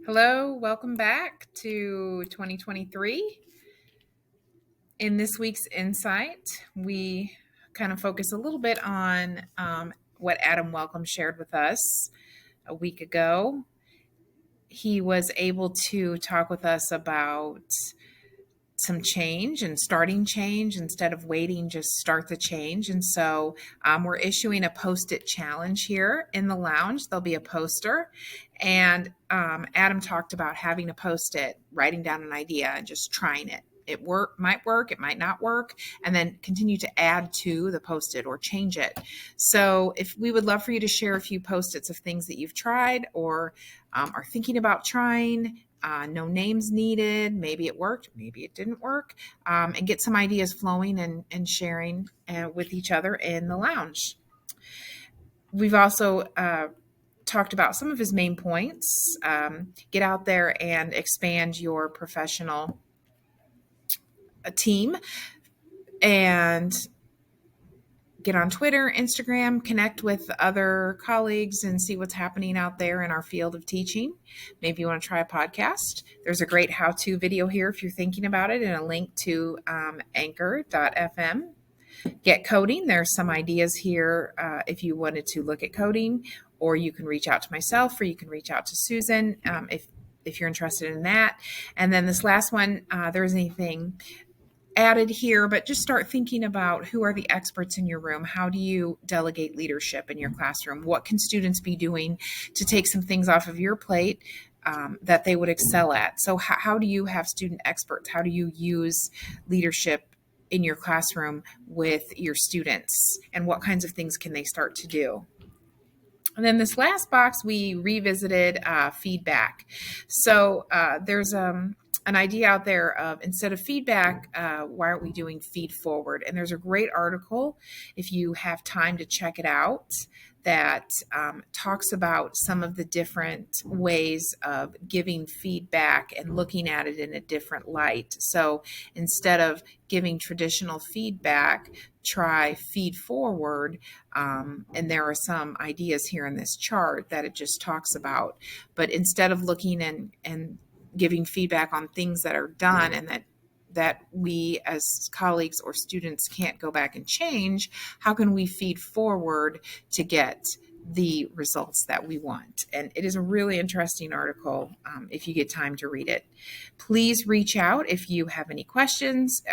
Hello, welcome back to 2023. In this week's Insight, we kind of focus a little bit on what Adam Welcome shared with us a week ago. He was able to talk with us about some change and starting change instead of waiting, just start the change. And so we're issuing a post-it challenge here in the lounge. There'll be a poster, and Adam talked about having a post-it, writing down an idea and just trying it. It might work, it might not work, and then continue to add to the post-it or change it. So if we would love for you to share a few post-its of things that you've tried or are thinking about trying. No names needed. Maybe it worked, maybe it didn't work, and get some ideas flowing and sharing with each other in the lounge. We've also talked about some of his main points. Get out there and expand your professional team and get on Twitter, Instagram, connect with other colleagues and see what's happening out there in our field of teaching. Maybe you want to try a podcast. There's a great how-to video here if you're thinking about it, and a link to anchor.fm. Get coding. There's some ideas here if you wanted to look at coding, or you can reach out to myself, or you can reach out to Susan if you're interested in that. And then this last one, there isn't anything added here, but just start thinking about who are the experts in your room. How do you delegate leadership in your classroom? What can students be doing to take some things off of your plate that they would excel at? So how do you have student experts? How do you use leadership in your classroom with your students? And what kinds of things can they start to do? And then this last box, we revisited feedback. So there's an idea out there of, instead of feedback, why aren't we doing feed forward? And there's a great article, if you have time to check it out, that talks about some of the different ways of giving feedback and looking at it in a different light. So instead of giving traditional feedback, try feed forward. And there are some ideas here in this chart that it just talks about. But instead of looking and giving feedback on things that are done and that we as colleagues or students can't go back and change, how can we feed forward to get the results that we want? And it is a really interesting article if you get time to read it. Please reach out if you have any questions